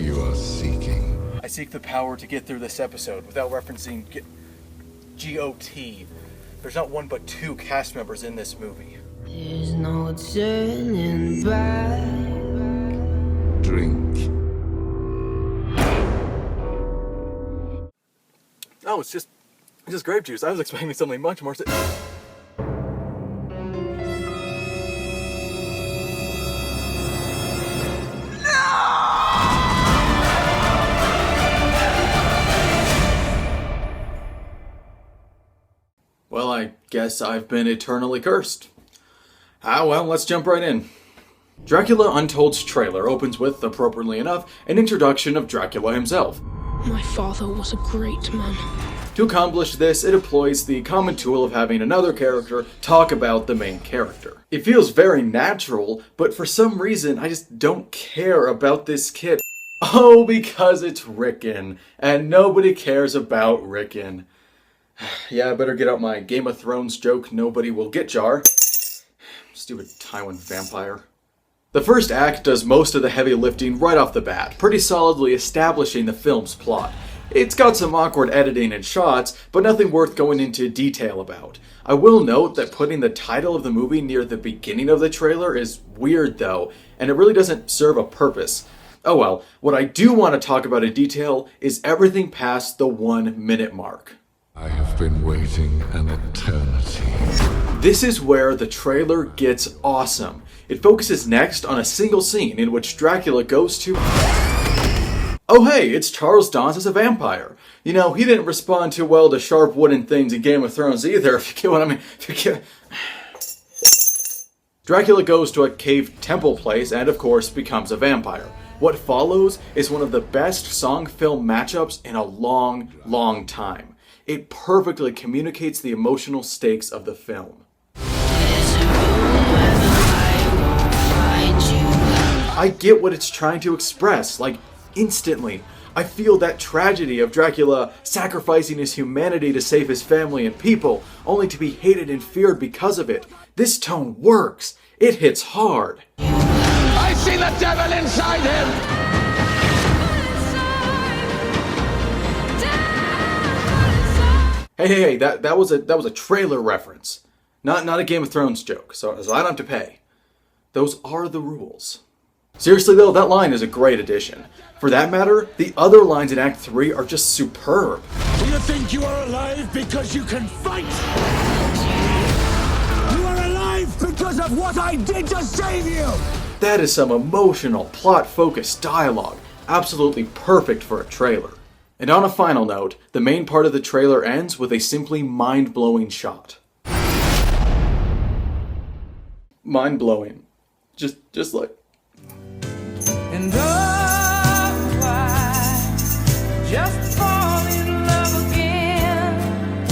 you are seeking. I seek the power to get through this episode without referencing GOT. There's not one but two cast members in this movie. There's no turning back. Drink. Oh, it's just grape juice. I was expecting something much more. Well, I guess I've been eternally cursed. Well, let's jump right in. Dracula Untold's trailer opens with, appropriately enough, an introduction of Dracula himself. My father was a great man. To accomplish this, it employs the common tool of having another character talk about the main character. It feels very natural, but for some reason, I just don't care about this kid. Oh, because it's Rickon, and nobody cares about Rickon. Yeah, I better get out my Game of Thrones joke nobody will get jar. Stupid Tywin vampire. The first act does most of the heavy lifting right off the bat, pretty solidly establishing the film's plot. It's got some awkward editing and shots, but nothing worth going into detail about. I will note that putting the title of the movie near the beginning of the trailer is weird though, and it really doesn't serve a purpose. Oh well, what I do want to talk about in detail is everything past the 1 minute mark. I have been waiting an eternity. This is where the trailer gets awesome. It focuses next on a single scene in which Dracula goes to... Oh hey, it's Charles Dance as a vampire. You know, he didn't respond too well to sharp wooden things in Game of Thrones either, if you get what I mean. Dracula goes to a cave temple place and, of course, becomes a vampire. What follows is one of the best song-film matchups in a long, long time. It perfectly communicates the emotional stakes of the film. I get what it's trying to express, like, instantly. I feel that tragedy of Dracula sacrificing his humanity to save his family and people, only to be hated and feared because of it. This tone works. It hits hard. I see the devil inside him! Hey, that was a trailer reference. Not a Game of Thrones joke, so I don't have to pay. Those are the rules. Seriously though, that line is a great addition. For that matter, the other lines in Act 3 are just superb. Do you think you are alive because you can fight? You are alive because of what I did to save you! That is some emotional, plot-focused dialogue. Absolutely perfect for a trailer. And on a final note, the main part of the trailer ends with a simply mind-blowing shot. Mind-blowing. Just like... And oh, I just fall in love again.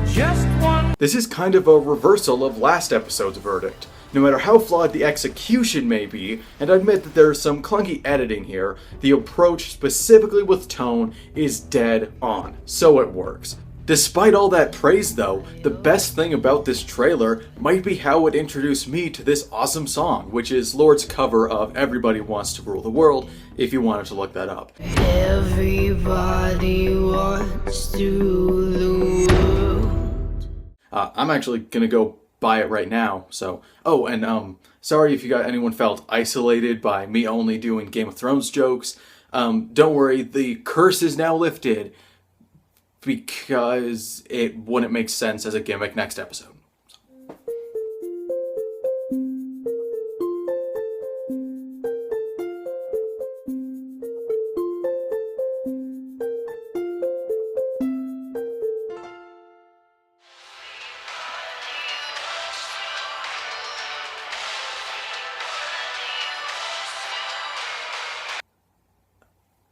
Just one. This is kind of a reversal of last episode's verdict. No matter how flawed the execution may be, and I admit that there's some clunky editing here, the approach, specifically with tone, is dead on, so it works. Despite all that praise though, the best thing about this trailer might be how it introduced me to this awesome song, which is Lord's cover of Everybody Wants to Rule the World, if you wanted to look that up. Everybody wants to rule the world. I'm actually gonna go buy it right now, so... Oh, and sorry if anyone felt isolated by me only doing Game of Thrones jokes. Don't worry, the curse is now lifted, because it wouldn't make sense as a gimmick next episode.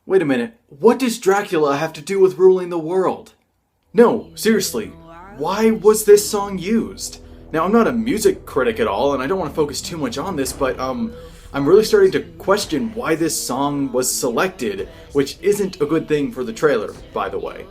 Wait a minute, what does Dracula have to do with ruling the world? No, seriously, why was this song used? Now, I'm not a music critic at all, and I don't want to focus too much on this, but I'm really starting to question why this song was selected, which isn't a good thing for the trailer, by the way.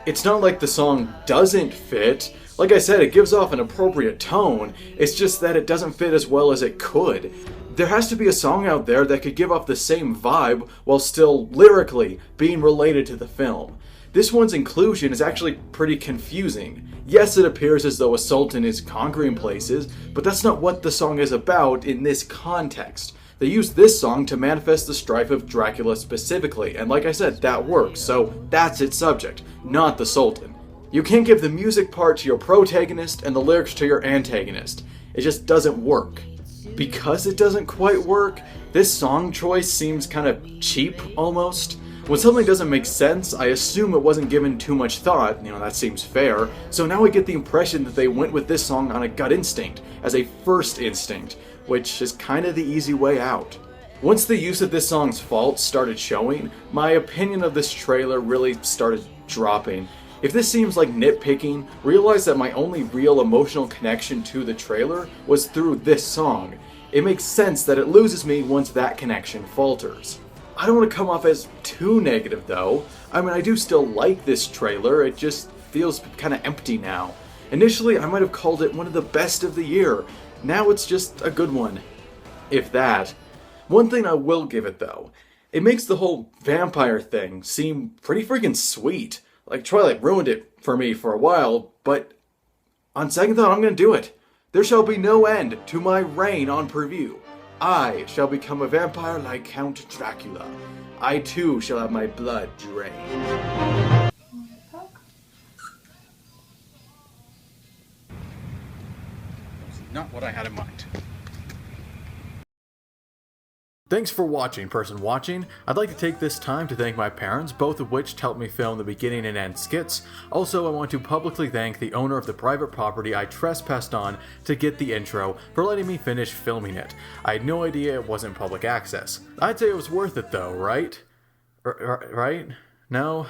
It's not like the song doesn't fit. Like I said, it gives off an appropriate tone. It's just that it doesn't fit as well as it could. There has to be a song out there that could give off the same vibe while still lyrically being related to the film. This one's inclusion is actually pretty confusing. Yes, it appears as though a sultan is conquering places, but that's not what the song is about in this context. They used this song to manifest the strife of Dracula specifically, and like I said, that works, so that's its subject, not the sultan. You can't give the music part to your protagonist and the lyrics to your antagonist. It just doesn't work. Because it doesn't quite work, this song choice seems kind of cheap, almost. When something doesn't make sense, I assume it wasn't given too much thought, that seems fair, so now I get the impression that they went with this song on a gut instinct, as a first instinct, which is kind of the easy way out. Once the use of this song's faults started showing, my opinion of this trailer really started dropping. If this seems like nitpicking, realize that my only real emotional connection to the trailer was through this song. It makes sense that it loses me once that connection falters. I don't want to come off as too negative though. I do still like this trailer, it just feels kind of empty now. Initially, I might have called it one of the best of the year. Now it's just a good one. If that. One thing I will give it though, it makes the whole vampire thing seem pretty freaking sweet. Like Twilight ruined it for me for a while, but on second thought I'm gonna do it. There shall be no end to my reign on preview. I shall become a vampire like Count Dracula. I too shall have my blood drained. Not what I had in mind. Thanks for watching, person watching. I'd like to take this time to thank my parents, both of which helped me film the beginning and end skits. Also, I want to publicly thank the owner of the private property I trespassed on to get the intro for letting me finish filming it. I had no idea it wasn't public access. I'd say it was worth it though, right? Right? No?